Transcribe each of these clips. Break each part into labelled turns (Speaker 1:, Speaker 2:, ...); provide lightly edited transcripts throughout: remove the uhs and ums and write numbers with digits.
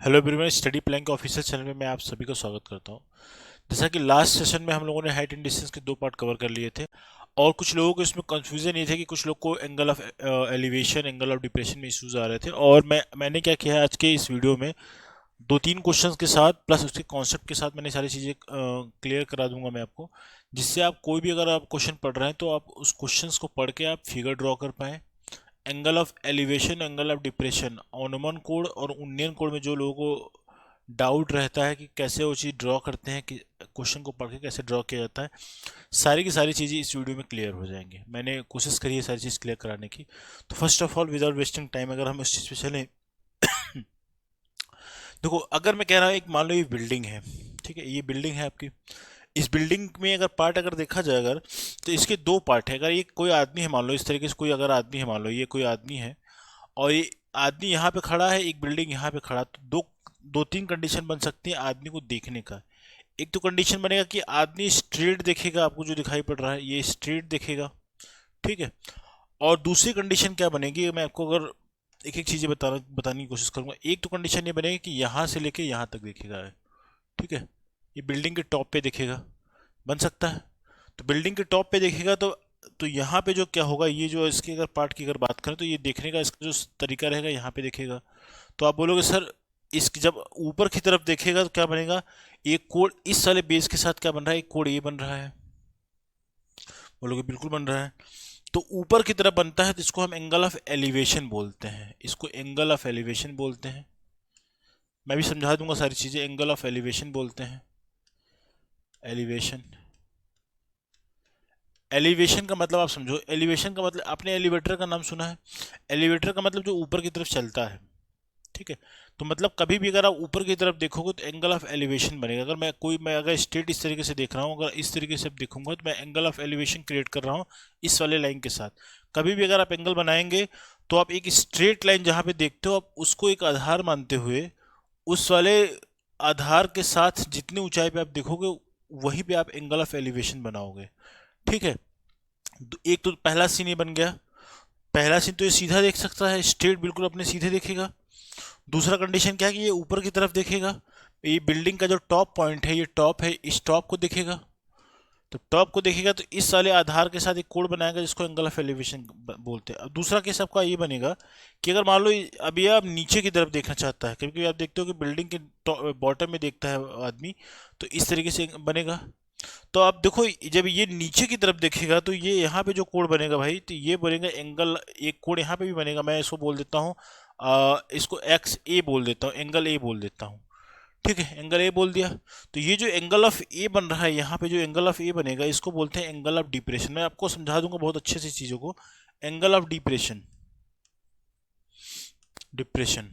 Speaker 1: Hello everyone, study plan के official channel में मैं आप सभी का स्वागत करता हूं। जैसा कि लास्ट सेशन में हम लोगों ने हाइट एंड डिस्टेंस के दो पार्ट कवर कर लिए थे और कुछ लोगों को इसमें कंफ्यूजन ये थे कि कुछ लोग को angle of elevation, angle of depression में इश्यूज आ रहे थे। और मैंने क्या किया है आज के इस वीडियो में, दो तीन क्वेश्चंस के साथ प्लस उसके कॉन्सेप्ट के साथ मैंने सारी चीज़ें क्लियर करा दूंगा मैं आपको, जिससे आप कोई भी अगर आप क्वेश्चन पढ़ रहे हैं तो आप उस क्वेश्चंस को पढ़ के आप फिगर ड्रॉ कर पाएँ। Angle of elevation, angle of depression, ओनोमन कोड और उन्नियन कोड में जो लोगों को डाउट रहता है कि कैसे वो चीज़ ड्रॉ करते हैं, कि क्वेश्चन को पढ़ के कैसे ड्रॉ किया जाता है, सारी की सारी चीज़ें इस वीडियो में क्लियर हो जाएंगी। मैंने कोशिश करी है सारी चीज़ क्लियर कराने की। तो first of all, without wasting time, अगर हम इस चीज़ पे चलें, देखो, अगर मैं कह रहा हूँ एक मान लो ये बिल्डिंग है, ठीक है, ये बिल्डिंग है आपकी। इस बिल्डिंग में अगर पार्ट अगर देखा जाए अगर, तो इसके दो पार्ट है। अगर ये कोई आदमी है, मान लो इस तरीके से कोई अगर आदमी है, मान लो ये कोई आदमी है और ये आदमी यहाँ पे खड़ा है, एक बिल्डिंग यहाँ पे खड़ा, तो दो दो तीन कंडीशन बन सकती है आदमी को देखने का। एक तो कंडीशन बनेगा कि आदमी स्ट्रेट देखेगा, आपको जो दिखाई पड़ रहा है ये स्ट्रेट देखेगा, ठीक है। और दूसरी कंडीशन क्या बनेगी, मैं आपको अगर एक एक चीज़ें बताने की कोशिश करूंगा। एक तो कंडीशन ये बनेगी कि यहाँ से लेके यहाँ तक देखेगा, ठीक है, ये बिल्डिंग के टॉप पे देखेगा, बन सकता है। तो बिल्डिंग के टॉप पे देखेगा तो यहाँ पे जो क्या होगा, ये जो इसके अगर पार्ट की अगर बात करें तो ये देखने का इसका जो तरीका रहेगा, यहाँ पे देखेगा। तो आप बोलोगे सर, इस जब ऊपर की तरफ देखेगा तो क्या बनेगा, एक कोड इस वाले बेस के साथ क्या बन रहा है, एक कोड ये बन रहा है। बोलोगे बिल्कुल बन रहा है। तो ऊपर की तरफ बनता है तो इसको हम एंगल ऑफ एलिवेशन बोलते हैं, इसको एंगल ऑफ एलिवेशन बोलते हैं। मैं भी समझा दूंगा सारी चीजें। एंगल ऑफ एलिवेशन बोलते हैं, एलिवेशन। एलिवेशन का मतलब आप समझो, एलिवेशन का मतलब आपने एलिवेटर का नाम सुना है। एलिवेटर का मतलब जो ऊपर की तरफ चलता है, ठीक है। तो मतलब कभी भी अगर आप ऊपर की तरफ देखोगे तो एंगल ऑफ एलिवेशन बनेगा। अगर मैं अगर स्ट्रेट इस तरीके से देख रहा हूँ, अगर इस तरीके से देखूंगा तो मैं एंगल ऑफ एलिवेशन क्रिएट कर रहा हूँ इस वाले लाइन के साथ। कभी भी अगर आप एंगल बनाएंगे तो आप एक स्ट्रेट लाइन जहाँ पे देखते हो, आप उसको एक आधार मानते हुए उस वाले आधार के साथ जितनी ऊंचाई पे आप देखोगे वहीं पे आप एंगल ऑफ एलिवेशन बनाओगे, ठीक है। एक तो पहला सीन ये बन गया। पहला सीन तो ये सीधा देख सकता है, स्ट्रेट बिल्कुल अपने सीधे देखेगा। दूसरा कंडीशन क्या है कि ये ऊपर की तरफ देखेगा। ये बिल्डिंग का जो टॉप पॉइंट है, ये टॉप है, इस टॉप को देखेगा। तो टॉप को देखेगा तो इस वाले आधार के साथ एक कोड बनाएगा जिसको एंगल ऑफ एलिवेशन बोलते हैं। अब दूसरा केस आपका ये बनेगा कि अगर मान लो अभी आप नीचे की तरफ देखना चाहता है, क्योंकि आप देखते हो कि बिल्डिंग के बॉटम में देखता है आदमी, तो इस तरीके से बनेगा। तो आप देखो, जब ये नीचे की तरफ देखेगा तो ये यहाँ पे जो कोड बनेगा भाई, तो ये बनेगा एंगल। एक कोड यहाँ पे भी बनेगा, मैं इसको बोल देता हूँ, इसको एक्स ए बोल देता हूँ, एंगल ए बोल देता हूँ, ठीक है, एंगल ए बोल दिया। तो ये जो एंगल ऑफ ए बन रहा है यहाँ पे, जो एंगल ऑफ ए बनेगा इसको बोलते हैं एंगल ऑफ डिप्रेशन। मैं आपको समझा दूंगा बहुत अच्छे से चीज़ों को। Angle of depression, depression,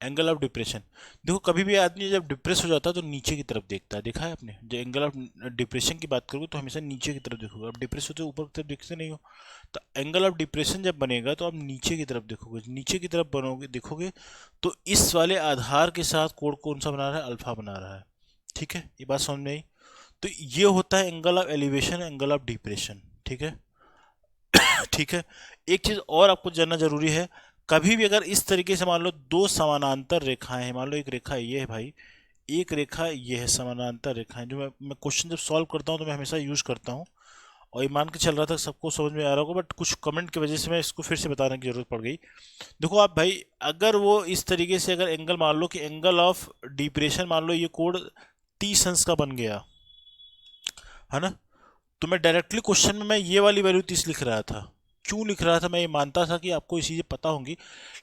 Speaker 1: angle of depression. देखो, कभी भी आदमी जब डिप्रेस हो जाता है तो नीचे की तरफ देखता है, देखा है आपने। जो एंगल ऑफ डिप्रेशन की बात करोगे तो हमेशा नीचे की तरफ देखोगे। आप डिप्रेस होते हो ऊपर की तरफ देखते नहीं हो। तो एंगल ऑफ डिप्रेशन जब बनेगा तो आप नीचे की तरफ देखोगे, नीचे की तरफ बनोगे देखोगे तो इस वाले आधार के साथ कोड कौन सा बना रहा है, अल्फा बना रहा है, ठीक है। ये बात समझ में आई। तो ये होता है angle of elevation, angle of depression, ठीक है। ठीक है। एक चीज और आपको जानना जरूरी है, कभी भी अगर इस तरीके से मान लो दो समानांतर रेखाएं हैं, मान लो एक रेखा ये है भाई, एक रेखा ये है, समानांतर रेखाएं, जो मैं क्वेश्चन जब सॉल्व करता हूँ तो मैं हमेशा यूज करता हूँ। और ये मान के चल रहा था सबको समझ में आ रहा होगा, बट कुछ कमेंट की वजह से मैं इसको फिर से बताने की जरूरत पड़ गई। देखो आप भाई, अगर वो इस तरीके से अगर एंगल मान लो कि एंगल ऑफ डिप्रेशन, मान लो ये कोड 30 अंश का बन गया, है ना। तो मैं डायरेक्टली क्वेश्चन में मैं ये वाली वैल्यू 30 लिख रहा था। क्यों लिख रहा था, मैं ये मानता था कि आपको ये चीज़ें पता होंगी।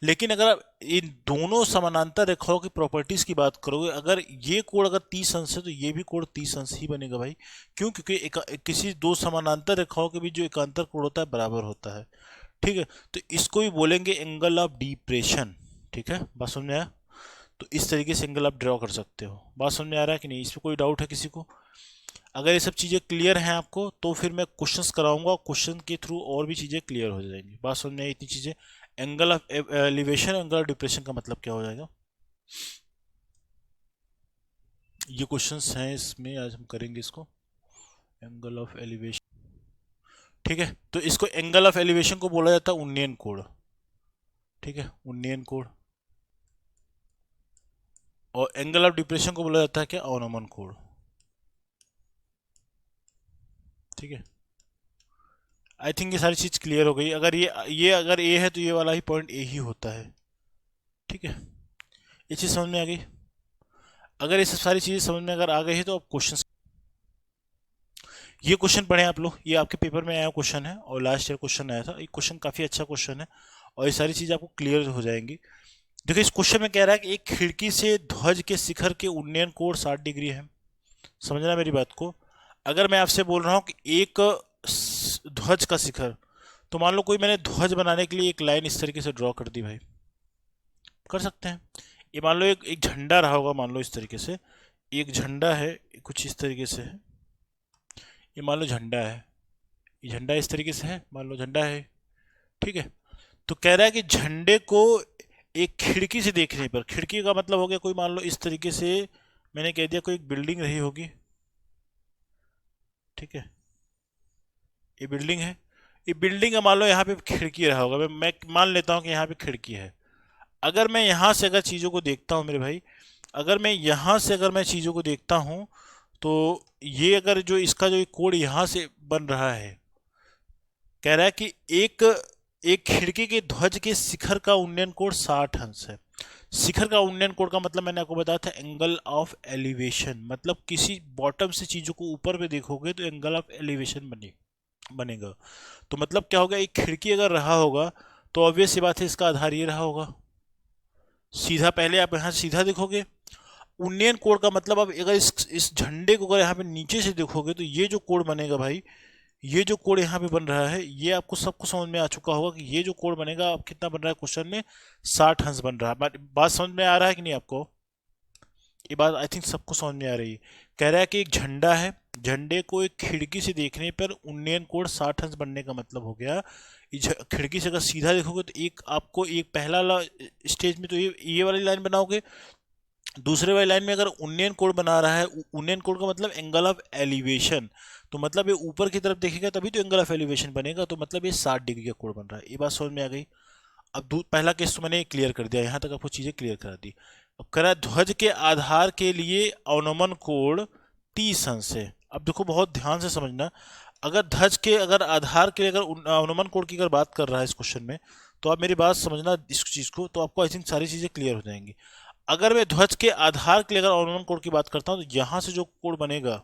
Speaker 1: लेकिन अगर आप इन दोनों समानांतर रेखाओं की प्रॉपर्टीज की बात करोगे, अगर ये कोण अगर 30 अंश है तो ये भी कोण 30 अंश ही बनेगा भाई। क्यों? क्योंकि किसी दो समानांतर रेखाओं के बीच जो एकांतर कोण होता है बराबर होता है, ठीक है। तो इसको भी बोलेंगे एंगल ऑफ डिप्रेशन, ठीक है। बात समझ में आया? तो इस तरीके से एंगल आप ड्रॉ कर सकते हो। बात समझ में आ रहा है कि नहीं? इस पर कोई डाउट है किसी को? अगर ये सब चीज़ें क्लियर हैं आपको तो फिर मैं क्वेश्चंस कराऊंगा और क्वेश्चन के थ्रू और भी चीज़ें क्लियर हो जाएंगी। बात समझ में आई इतनी चीज़ें? Angle of elevation, angle of depression का मतलब क्या हो जाएगा, ये क्वेश्चंस हैं इसमें, आज हम करेंगे इसको। एंगल ऑफ एलिवेशन, ठीक है। तो इसको एंगल ऑफ एलिवेशन को बोला जाता है उन्नयन कोण, ठीक है, उन्नयन कोण। और एंगल ऑफ डिप्रेशन को बोला जाता है क्या, अवनमन कोण। ठीक है, आई थिंक ये सारी चीज क्लियर हो गई। अगर ये अगर ए है तो ये वाला ही पॉइंट ए ही होता है। ठीक है, ये चीज समझ में आ गई। अगर ये सब सारी चीजें समझ में अगर आ गई है तो अब क्वेश्चन, ये क्वेश्चन पढ़े आप लोग, ये आपके पेपर में आया क्वेश्चन है और लास्ट ईयर क्वेश्चन आया था। ये क्वेश्चन काफी अच्छा क्वेश्चन है और ये सारी चीजें आपको क्लियर हो जाएंगी। देखो इस क्वेश्चन में कह रहा है कि एक खिड़की से ध्वज के शिखर के उन्नयन कोण 60 डिग्री है। समझना मेरी बात को। अगर मैं आपसे बोल रहा हूँ कि एक ध्वज का शिखर, तो मान लो कोई मैंने ध्वज बनाने के लिए एक लाइन इस तरीके से ड्रॉ कर दी भाई, कर सकते हैं। ये मान लो एक एक झंडा रहा होगा, मान लो इस तरीके से एक झंडा है, कुछ इस तरीके से है। ये मान लो झंडा है, ये झंडा इस तरीके से है, मान लो झंडा है। ठीक है, तो कह रहा है कि झंडे को एक खिड़की से देखने पर, खिड़की का मतलब हो गया कोई मान लो इस तरीके से मैंने कह दिया कोई एक बिल्डिंग रही होगी। ठीक है, ये बिल्डिंग है, ये बिल्डिंग का मान लो यहाँ पे खिड़की रहा होगा, मैं मान लेता हूँ कि यहाँ पे खिड़की है। अगर मैं यहाँ से अगर चीज़ों को देखता हूँ मेरे भाई, अगर मैं यहाँ से अगर मैं चीज़ों को देखता हूँ तो ये अगर जो इसका जो कोड यहाँ से बन रहा है, कह रहा है कि एक एक खिड़की के ध्वज के शिखर का उन्नयन कोण 60 अंश है। शिखर का उन्नयन कोण का मतलब मैंने आपको बताया था एंगल ऑफ एलिवेशन, मतलब किसी बॉटम से चीजों को ऊपर पे देखोगे तो एंगल ऑफ एलिवेशन बनेगा। तो मतलब क्या होगा, एक खिड़की अगर रहा होगा तो ऑब्वियस सी बात है इसका आधार ये रहा होगा। सीधा पहले आप यहाँ सीधा देखोगे। उन्नयन कोण का मतलब अब अगर इस झंडे को अगर यहाँ पे नीचे से देखोगे तो ये जो कोण बनेगा भाई, ये जो कोड यहाँ पे बन रहा है, ये आपको सबको समझ में आ चुका होगा कि ये जो कोड बनेगा अब कितना बन रहा है क्वेश्चन में, 60 अंश बन रहा है। बात समझ में आ रहा है कि नहीं आपको, ये बात आई थिंक सबको समझ में आ रही है। कह रहा है कि एक झंडा है, झंडे को एक खिड़की से देखने पर उन्नयन कोण 60 अंश बनने का मतलब हो गया, खिड़की से अगर सीधा देखोगे तो एक आपको एक पहला स्टेज में तो ये वाली लाइन बनाओगे, दूसरे वाली लाइन में अगर उन्नयन कोण बना रहा है, उन्नयन कोण का मतलब एंगल ऑफ एलिवेशन, तो मतलब ये ऊपर की तरफ देखेगा तभी तो एंगल ऑफ एलिवेशन बनेगा, तो मतलब ये 60 डिग्री का कोण बन रहा है। ये बात समझ में आ गई। अब पहला केस तो मैंने क्लियर कर दिया, यहाँ तक आपको चीजें क्लियर करा दी। अब करा ध्वज के आधार के लिए अवनमन कोण 30 अंश है। अब देखो बहुत ध्यान से समझना, अगर ध्वज के अगर आधार के लिए अगर अवनमन कोण की अगर बात कर रहा है इस क्वेश्चन में, तो आप मेरी बात समझना इस चीज को, तो आपको आई थिंक सारी चीजें क्लियर हो जाएंगी। अगर मैं ध्वज के आधार के लिए अगर अवनमन कोण की बात करता हूं तो यहां से जो कोण बनेगा,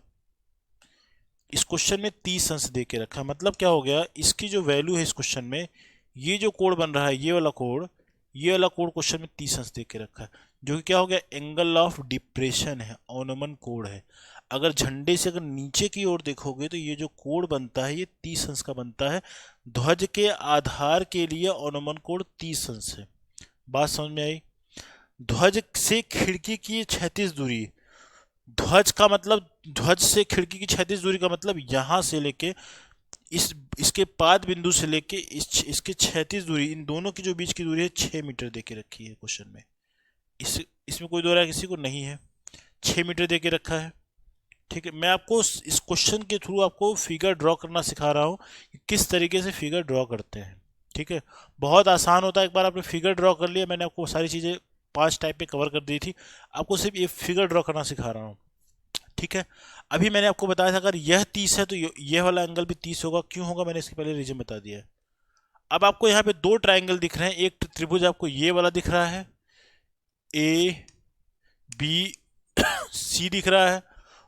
Speaker 1: इस क्वेश्चन में 30 अंश दे के रखा है, मतलब क्या हो गया, इसकी जो वैल्यू है इस क्वेश्चन में, ये जो कोण बन रहा है ये वाला कोण, ये वाला कोण क्वेश्चन में 30 अंश दे के रखा है, जो कि क्या हो गया, एंगल ऑफ डिप्रेशन है, अवनमन कोण है। अगर झंडे से अगर नीचे की ओर देखोगे तो ये जो कोण बनता है ये 30 अंश का बनता है। ध्वज के आधार के लिए अवनमन कोण 30 अंश है। बात समझ में आई। ध्वज से खिड़की की 36 दूरी, ध्वज का मतलब ध्वज से खिड़की की 36 दूरी का मतलब यहां से लेके इसके पाद बिंदु से लेके इसके 36 दूरी, इन दोनों की जो बीच की दूरी है 6 मीटर दे के रखी है क्वेश्चन में। इसमें कोई दो राय किसी को नहीं है, 6 मीटर दे के रखा है। ठीक है, मैं आपको इस क्वेश्चन के थ्रू आपको फिगर ड्रॉ करना सिखा रहा हूँ कि किस तरीके से फिगर ड्रॉ करते हैं। ठीक है, बहुत आसान होता है, एक बार आपने फिगर ड्रॉ कर लिया, मैंने आपको सारी चीज़ें 5 टाइप पे कवर कर दी थी, आपको सिर्फ ये फिगर ड्रॉ करना सिखा रहा हूँ। ठीक है, अभी मैंने आपको बताया था अगर यह 30 है तो यह वाला एंगल भी 30 होगा, क्यों होगा मैंने इसके पहले रीजन बता दिया है। अब आपको यहाँ पे दो ट्राइंगल दिख रहे हैं, एक त्रिभुज आपको ये वाला दिख रहा है, ए बी सी दिख रहा है,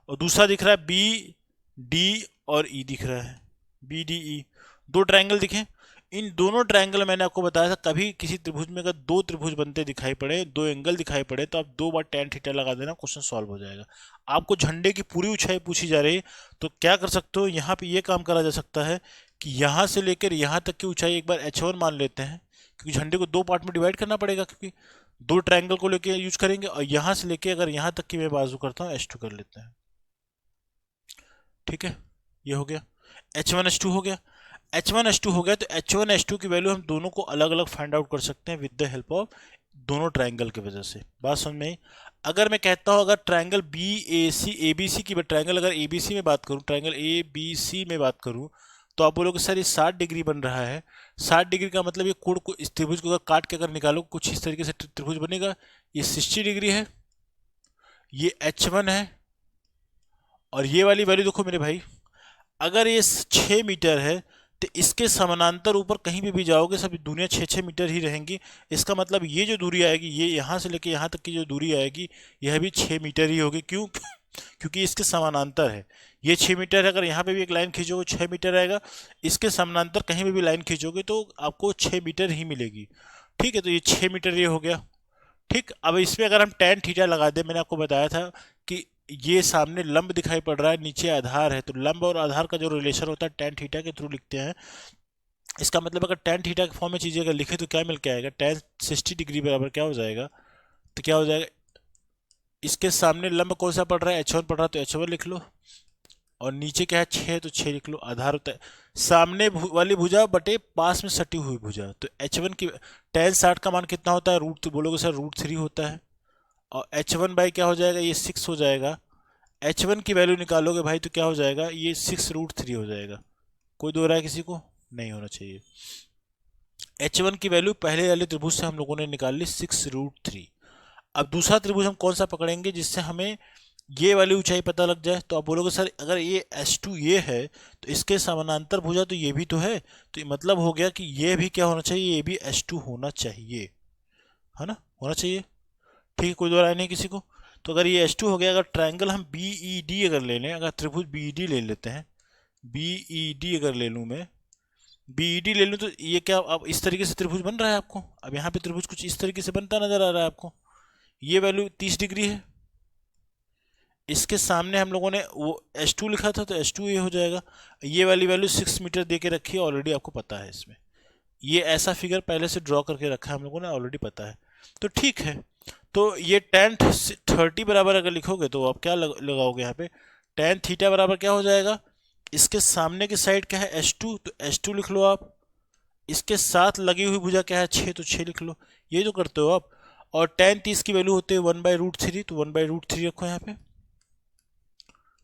Speaker 1: और दूसरा दिख रहा है बी डी और ई दिख रहा है, बी डी ई, दो ट्राइंगल दिखे। इन दोनों ट्राइंगल मैंने आपको बताया था, कभी किसी त्रिभुज में अगर दो त्रिभुज बनते दिखाई पड़े, दो एंगल दिखाई पड़े, तो आप 2 बार tan थीटा लगा देना, क्वेश्चन सॉल्व हो जाएगा। आपको झंडे की पूरी ऊंचाई पूछी जा रही है तो क्या कर सकते हो, यहाँ पे ये काम करा जा सकता है कि यहाँ से लेकर यहाँ तक की ऊंचाई एक बार h1 मान लेते हैं, क्योंकि झंडे को 2 पार्ट में डिवाइड करना पड़ेगा, क्योंकि दो ट्राइंगल को लेके यूज करेंगे, और यहाँ से लेके अगर यहाँ तक की मैं बाजू करता हूँ h2 कर लेते हैं। ठीक है, ये हो गया h1 h2 हो गया। h1 h2 हो गया तो h1 h2 की वैल्यू हम दोनों को अलग अलग फाइंड आउट कर सकते हैं विद द हेल्प ऑफ दोनों ट्राइंगल की वजह से। बात समझ में आई। अगर मैं कहता हूं अगर triangle B A C A B C की ट्राइंगल अगर ए बी सी में बात करूं, ट्राइंगल ए बी सी में बात करूं, तो आप बोलोगे सर ये 60 डिग्री बन रहा है, 60 डिग्री का मतलब ये कोण को, इस त्रिभुज को अगर काट के अगर निकालो कुछ इस तरीके से त्रिभुज बनेगा। ये 60 डिग्री है, ये H1 है, और ये वाली वैल्यू देखो मेरे भाई, अगर ये 6 मीटर है तो इसके समानांतर ऊपर कहीं भी जाओगे सब दुनिया 6 6 मीटर ही रहेंगी। इसका मतलब ये जो दूरी आएगी, ये यहाँ से लेके यहाँ तक की जो दूरी आएगी, यह भी 6 मीटर ही होगी। क्यों? क्योंकि इसके समानांतर है। ये 6 मीटर है, अगर यहाँ पे भी एक लाइन खींचोगे 6 मीटर आएगा, इसके समानांतर कहीं पे भी लाइन खींचोगे तो आपको 6 मीटर ही मिलेगी। ठीक है, तो ये 6 मीटर ये हो गया। ठीक, अब इसमें अगर हम tan थीटा लगा दें, मैंने आपको बताया था कि ये सामने लंब दिखाई पड़ रहा है, नीचे आधार है, तो लंब और आधार का जो रिलेशन होता है tan थीटा के थ्रू लिखते हैं। इसका मतलब अगर tan थीटा के फॉर्म में चीज़ें अगर लिखे तो क्या मिल के आएगा, tan 60 डिग्री बराबर क्या हो जाएगा, तो क्या हो जाएगा, इसके सामने लंब कौन सा पड़ रहा है, H1 पड़ रहा है, तो H1 लिख लो, और नीचे क्या है 6, तो 6 लिख लो। आधार होता है सामने वाली भुजा बटे पास में सटी हुई भुजा, तो H1 की tan 60 का मान कितना होता है, रूट, तो बोलोगे सर √3 होता है, और H1 बाई क्या हो जाएगा, ये 6 हो जाएगा। H1 की वैल्यू निकालोगे भाई तो क्या हो जाएगा, ये 6√3 हो जाएगा। कोई दो रहा है किसी को? नहीं होना चाहिए। H1 की वैल्यू पहले वाले त्रिभुज से हम लोगों ने निकाल ली 6√3। अब दूसरा त्रिभुज हम कौन सा पकड़ेंगे जिससे हमें ये वाली ऊंचाई पता लग जाए, तो आप बोलोगे सर अगर ये H2 ये है तो इसके समानांतर भुजा तो ये भी तो है, तो ये मतलब हो गया कि ये भी क्या होना चाहिए, ये भी H2 होना चाहिए, है ना, होना चाहिए। ठीक है, कोई दो राय नहीं किसी को। तो अगर ये H2 हो गया, अगर ट्रायंगल हम BED अगर ले लें, अगर त्रिभुज BED ले लेते हैं, BED अगर ले लूँ मैं, BED ले लूँ, तो ये क्या अब इस तरीके से त्रिभुज बन रहा है आपको। अब यहाँ पे त्रिभुज कुछ इस तरीके से बनता नजर आ रहा है आपको। ये वैल्यू 30 डिग्री है, इसके सामने हम लोगों ने वो H2 लिखा था, तो H2 ये हो जाएगा। ये वाली वैल्यू 6 मीटर दे के रखी है ऑलरेडी, आपको पता है इसमें, ये ऐसा फिगर पहले से ड्रॉ करके रखा है हम लोगों ने, ऑलरेडी पता है। तो ठीक है, तो ये tan 30 बराबर अगर लिखोगे तो आप क्या लगाओगे यहाँ पे, tan थीटा बराबर क्या हो जाएगा, इसके सामने की साइड क्या है H2, तो H2 लिख लो आप, इसके साथ लगी हुई भुजा क्या है 6, तो 6 लिख लो। ये जो करते हो आप, और tan 30 की वैल्यू होती है 1/√3, तो 1/√3 रखो यहाँ पे।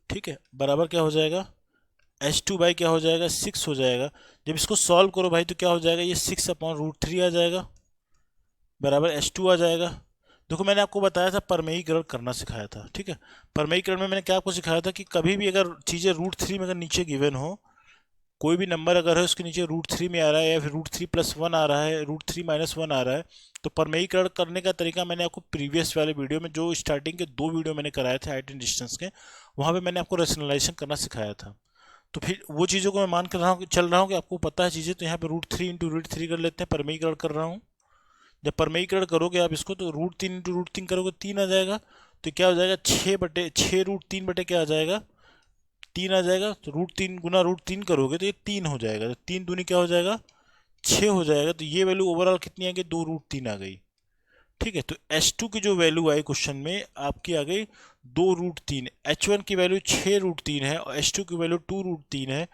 Speaker 1: ठीक है, बराबर क्या हो जाएगा, H2 बाई क्या हो जाएगा, 6 हो जाएगा। जब इसको सॉल्व करो भाई तो क्या हो जाएगा, ये 6/√3 आ जाएगा, बराबर H2 आ जाएगा। देखो मैंने आपको बताया था परमेयीकरण करना सिखाया था, ठीक है। परमेयीकरण में मैंने क्या आपको सिखाया था कि कभी भी अगर चीज़ें √3 में अगर नीचे गिवन हो, कोई भी नंबर अगर है उसके नीचे √3 में आ रहा है, या फिर √3+1 आ रहा है, √3-1 आ रहा है, तो परमेयीकरण करने का तरीका मैंने आपको प्रीवियस वाले वीडियो में, जो स्टार्टिंग के 2 वीडियो मैंने कराए थे हाइट एंड डिस्टेंस के, वहाँ पे मैंने आपको रेशनलाइजेशन करना सिखाया था। तो फिर वो चीज़ों को मैं मान कर रहा हूँ, चल रहा हूँ कि आपको पता है चीज़ें, तो यहाँ पे √3 × √3 कर लेते हैं, परमेयीकरण कर रहा हूँ। जब परमेयीकरण करोगे आप इसको, तो √3 × √3 करोगे 3 आ जाएगा, तो क्या हो जाएगा 6 बटे क्या आ जाएगा, 3 आ जाएगा। तो √3 गुना √3 करोगे तो ये 3 हो जाएगा, तो 3 दूनी क्या हो जाएगा 6 हो जाएगा। तो ये वैल्यू ओवरऑल कितनी आ गई, 2√3 आ गई। ठीक है, तो H2 की जो वैल्यू आई क्वेश्चन में आपकी आ गई 2√3। H1 की वैल्यू 6√3 है और H2 की वैल्यू 2√3 है।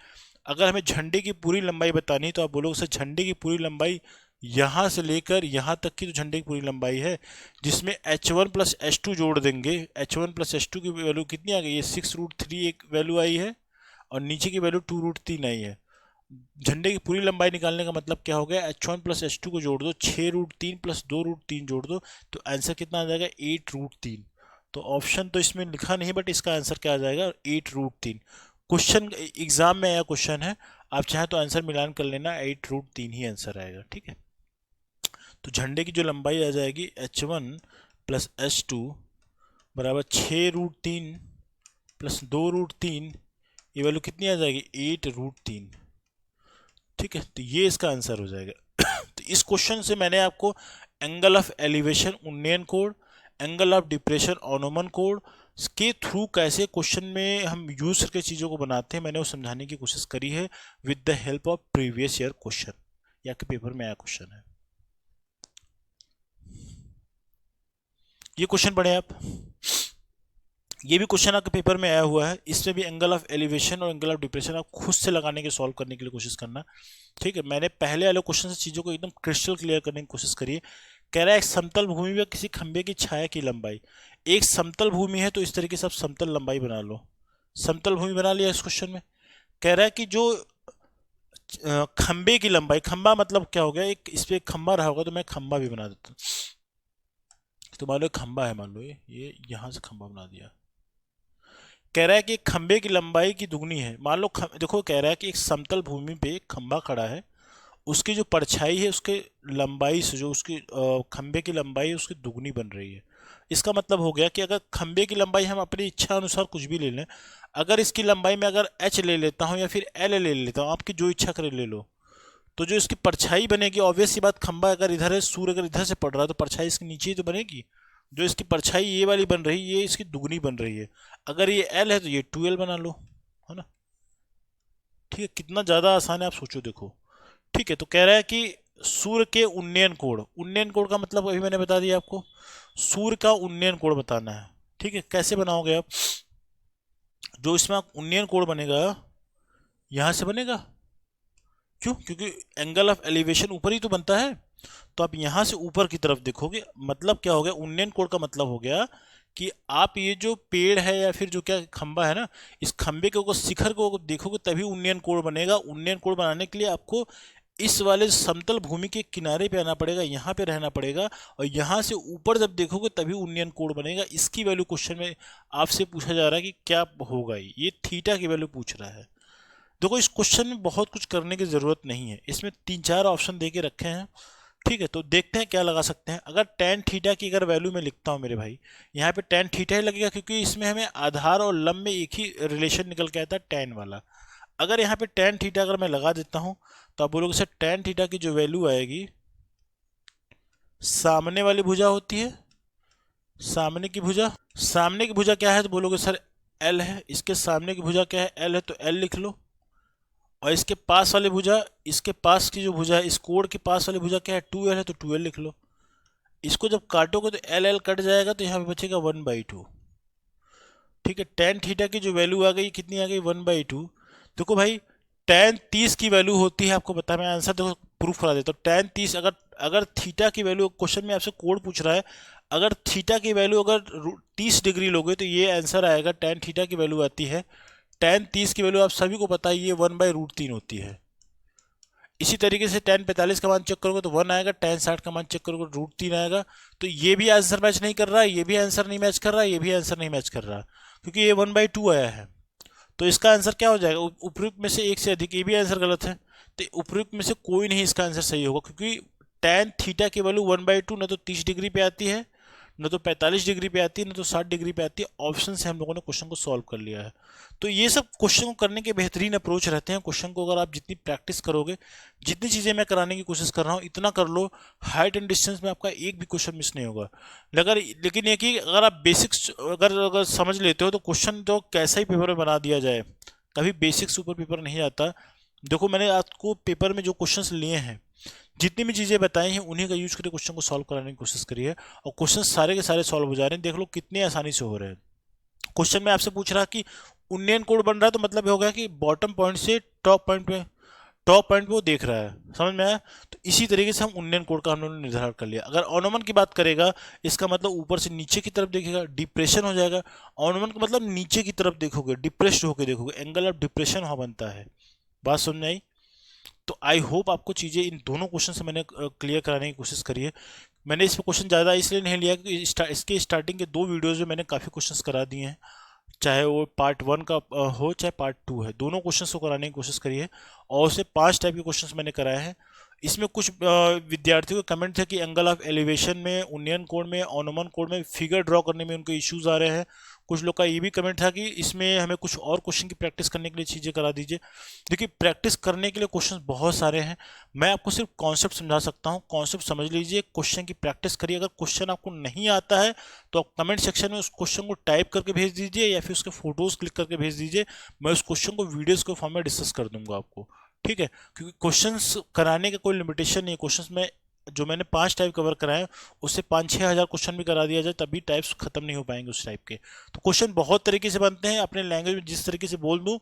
Speaker 1: अगर हमें झंडे की पूरी लंबाई बतानी है तो आप बोलोगे सर झंडे की पूरी लंबाई यहाँ से लेकर यहाँ तक की तो झंडे की पूरी लंबाई है, जिसमें H1 प्लस H2 जोड़ देंगे। H1 प्लस H2 की वैल्यू कितनी आ गई है, 6√3 एक वैल्यू आई है, और नीचे की वैल्यू 2√3 आई है। झंडे की पूरी लंबाई निकालने का मतलब क्या हो गया, H1 प्लस H2 को जोड़ दो, 6√3 प्लस 2√3 जोड़ दो, तो आंसर कितना आ जाएगा 8√3। तो ऑप्शन तो इसमें लिखा नहीं, बट इसका आंसर क्या आ जाएगा 8√3। क्वेश्चन एग्जाम में आया क्वेश्चन है, आप चाहें तो आंसर मिलान कर लेना, 8√3 ही आंसर आएगा। ठीक है, तो झंडे की जो लंबाई आ जाएगी H1 प्लस H2 बराबर 6√3 प्लस 2√3, ये वैल्यू कितनी आ जाएगी 8√3। ठीक है, तो ये इसका आंसर हो जाएगा। तो इस क्वेश्चन से मैंने आपको एंगल ऑफ एलिवेशन उन्नयन कोण, एंगल ऑफ डिप्रेशन अवनमन कोण के थ्रू कैसे क्वेश्चन में हम यूज करके चीज़ों को बनाते हैं, मैंने वो समझाने की कोशिश करी है with the help of previous year question, या के पेपर में आया क्वेश्चन है। ये क्वेश्चन पढ़े आप, ये भी क्वेश्चन आपके पेपर में आया हुआ है। इसमें भी एंगल ऑफ एलिवेशन और एंगल ऑफ डिप्रेशन आप खुद से लगाने के सॉल्व करने के लिए कोशिश करना। ठीक है, मैंने पहले वाले क्वेश्चन से चीज़ों को एकदम क्रिस्टल क्लियर करने की कोशिश करी है। कह रहा है एक समतल भूमि में किसी खंबे की छाया की लंबाई, एक समतल भूमि है तो इस तरीके से आप समतल लंबाई बना लो। समतल भूमि बना लिया इस क्वेश्चन में। कह रहा है कि जो खंबे की लंबाई, खंबा मतलब क्या हो गया, एक इस पे एक खंबा रहा होगा तो मैं खंबा भी बना देता हूँ। तो मान लो एक खंबा है, मान लो ये यहाँ से खंबा बना दिया। कह रहा है कि एक खंबे की लंबाई की दुगनी है। मान लो देखो कह रहा है कि एक समतल भूमि पे एक खंबा खड़ा है, उसकी जो परछाई है उसके लंबाई से जो उसकी खंबे की लंबाई है उसकी दुगनी बन रही है। इसका मतलब हो गया कि अगर खंबे की लंबाई हम अपनी इच्छा अनुसार कुछ भी ले लें, अगर इसकी लंबाई में अगर एच ले लेता हूँ या फिर एल ले लेता हूँ, आपकी जो इच्छा करे ले लो, तो जो इसकी परछाई बनेगी, ऑब्वियस सी बात, खंबा अगर इधर है, सूर्य अगर इधर से पड़ रहा है तो परछाई इसके नीचे ही तो बनेगी। जो इसकी परछाई ये वाली बन रही है ये इसकी दुगनी बन रही है। अगर ये एल है तो ये 2l बना लो, है ना। ठीक है, कितना ज़्यादा आसान है आप सोचो देखो। ठीक है, तो कह रहा है कि सूर्य के उन्नयन कोण, उन्नयन कोण का मतलब अभी मैंने बता दिया आपको, सूर्य का उन्नयन कोण बताना है। ठीक है, कैसे बनाओगे आप, जो इसमें आप उन्नयन कोण बनेगा यहां से बनेगा। क्यों? क्योंकि एंगल ऑफ एलिवेशन ऊपर ही तो बनता है। तो आप यहां से ऊपर की तरफ देखोगे, मतलब क्या हो गया, उन्नयन कोण का मतलब हो गया कि आप ये जो पेड़ है या फिर जो क्या खंबा है ना, इस खंबे के ऊपर शिखर को देखोगे तभी उन्नयन कोण बनेगा। उन्नयन कोण बनाने के लिए आपको इस वाले समतल भूमि के किनारे पे आना पड़ेगा, यहाँ पे रहना पड़ेगा, और यहाँ से ऊपर जब देखोगे तभी उन्नयन कोण बनेगा। इसकी वैल्यू क्वेश्चन में आपसे पूछा जा रहा है कि क्या होगा, ये थीटा की वैल्यू पूछ रहा है। देखो इस क्वेश्चन में बहुत कुछ करने की ज़रूरत नहीं है, इसमें 3-4 ऑप्शन दे के रखे हैं। ठीक है, तो देखते हैं क्या लगा सकते हैं। अगर टेन थीटा की अगर वैल्यू मैं लिखता हूँ मेरे भाई, यहाँ पे टेन थीटा ही लगेगा, क्योंकि इसमें हमें आधार और लंब में एक ही रिलेशन निकल के आता है, टेन वाला। अगर यहाँ पे टेन थीटा अगर मैं लगा देता हूँ तो आप बोलोगे सर टेन थीटा की जो वैल्यू आएगी, सामने वाली भुजा होती है, सामने की भुजा, सामने की भुजा क्या है तो बोलोगे सर एल है, इसके सामने की भुजा क्या है, एल है, तो एल लिख लो। और इसके पास वाली भुजा, इसके पास की जो भुजा है, इस कोण के पास वाली भुजा क्या है, 2l है, तो 2l लिख लो। इसको जब काटोगे तो एल एल कट जाएगा, तो यहाँ पे बचेगा 1/2। ठीक है, टेन थीटा की जो वैल्यू आ गई कितनी आ गई, 1/2। देखो भाई टेन 30 की वैल्यू होती है, आपको पता है, मैं आंसर देखो प्रूफ करा देता हूँ। टेन 30, अगर अगर थीटा की वैल्यू, क्वेश्चन में आपसे कोण पूछ रहा है, अगर थीटा की वैल्यू अगर 30 डिग्री लोगे तो ये आंसर आएगा। टेन थीटा की वैल्यू आती है, टेन 30 की वैल्यू आप सभी को पता है ये 1/√3 होती है। इसी तरीके से टेन 45 का मान चेक करोगे तो 1 आएगा, टेन 60 का मान चेक करोगे तो √3 आएगा। तो ये भी आंसर मैच नहीं कर रहा है, ये भी आंसर नहीं मैच कर रहा है, ये भी आंसर नहीं मैच कर रहा, क्योंकि ये 1/2 आया है। तो इसका आंसर क्या हो जाएगा, उपयुक्त में से एक से अधिक, ये भी आंसर गलत है। तो उपयुक्त में से कोई नहीं इसका आंसर सही होगा, क्योंकि टेन थीटा की वैल्यू 1/2 न तो 30 डिग्री पे आती है, न तो 45 डिग्री पे आती है, न तो 60 डिग्री पे आती है। ऑप्शन से हम लोगों ने क्वेश्चन को सॉल्व कर लिया है। तो ये सब क्वेश्चन को करने के बेहतरीन अप्रोच रहते हैं। क्वेश्चन को अगर आप जितनी प्रैक्टिस करोगे, जितनी चीज़ें मैं कराने की कोशिश कर रहा हूँ इतना कर लो, हाइट एंड डिस्टेंस में आपका एक भी क्वेश्चन मिस नहीं होगा। लेकिन ये कि अगर आप बेसिक्स अगर अगर समझ लेते हो तो क्वेश्चन तो कैसा ही पेपर में बना दिया जाए, कभी बेसिक्स ऊपर पेपर नहीं आता। देखो मैंने आपको पेपर में जो क्वेश्चंस लिए हैं, जितनी भी चीज़ें बताई हैं, उन्हीं का यूज करके क्वेश्चन को सॉल्व कराने की कोशिश करिए, और क्वेश्चन सारे के सारे सॉल्व हो जा रहे हैं। देख लो कितनी आसानी से हो रहे हैं। क्वेश्चन में आपसे पूछ रहा कि उन्नयन कोण बन रहा है, तो मतलब ये हो गया कि बॉटम पॉइंट से टॉप पॉइंट पे वो देख रहा है, समझ में आया। तो इसी तरीके से हम उन्नयन कोण का हम लोगों ने निर्धारण कर लिया। अगर अनुमान की बात करेगा, इसका मतलब ऊपर से नीचे की तरफ देखेगा, डिप्रेशन हो जाएगा। अनुमान का मतलब नीचे की तरफ देखोगे, डिप्रेस्ड होकर देखोगे, एंगल ऑफ डिप्रेशन वहां बनता है। बात समझ में आई? तो आई होप आपको चीज़ें इन दोनों क्वेश्चन से मैंने क्लियर कराने की कोशिश करी है। मैंने इस पे क्वेश्चन ज़्यादा इसलिए नहीं लिया क्योंकि इसके स्टार्टिंग के 2 वीडियोज़ में मैंने काफ़ी क्वेश्चंस करा दिए हैं, चाहे वो पार्ट 1 का हो चाहे पार्ट 2 है, दोनों क्वेश्चंस को कराने की कोशिश करी है। और उससे 5 टाइप के क्वेश्चंस मैंने कराए हैं। इसमें कुछ विद्यार्थियों के कमेंट थे कि एंगल ऑफ एलिवेशन में, उन्नयन कोण में, अनुमान कोण में फिगर ड्रॉ करने में उनको इश्यूज आ रहे हैं। कुछ लोग का ये भी कमेंट था कि इसमें हमें कुछ और क्वेश्चन की प्रैक्टिस करने के लिए चीज़ें करा दीजिए। देखिए प्रैक्टिस करने के लिए क्वेश्चन बहुत सारे हैं, मैं आपको सिर्फ कॉन्सेप्ट समझा सकता हूँ। कॉन्सेप्ट समझ लीजिए, क्वेश्चन की प्रैक्टिस करिए। अगर क्वेश्चन आपको नहीं आता है तो आप कमेंट सेक्शन में उस क्वेश्चन को टाइप करके भेज दीजिए या फिर उसके फोटोज क्लिक करके भेज दीजिए। मैं उस क्वेश्चन को वीडियोस के फॉर्म में डिस्कस कर दूंगा आपको, ठीक है। क्योंकि क्वेश्चंस कराने का कोई लिमिटेशन नहीं है। क्वेश्चंस में जो मैंने 5 टाइप कवर कराए, उससे 5-6 हज़ार क्वेश्चन भी करा दिया जाए तभी टाइप्स खत्म नहीं हो पाएंगे उस टाइप के। तो क्वेश्चन बहुत तरीके से बनते हैं, अपने लैंग्वेज में जिस तरीके से बोल दूँ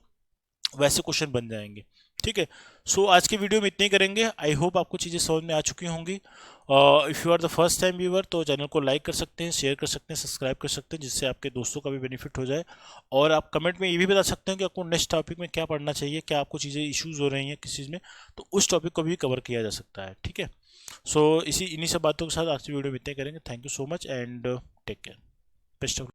Speaker 1: वैसे क्वेश्चन बन जाएंगे। ठीक है। सो आज की वीडियो में इतने ही करेंगे। आई होप आपको चीज़ें समझ में आ चुकी होंगी। If you are the first time viewer तो चैनल को लाइक कर सकते हैं, शेयर कर सकते हैं, सब्सक्राइब कर सकते हैं, जिससे आपके दोस्तों का भी बेनिफिट हो जाए। और आप कमेंट में ये भी बता सकते हैं कि आपको नेक्स्ट टॉपिक में क्या पढ़ना चाहिए, क्या आपको चीज़ें इश्यूज हो रही हैं किस चीज़ में, तो उस टॉपिक को भी कवर किया जा सकता है। ठीक है। सो इन्हीं सब बातों के साथ आज की वीडियो में इतने करेंगे। Thank you so much and take care. Best of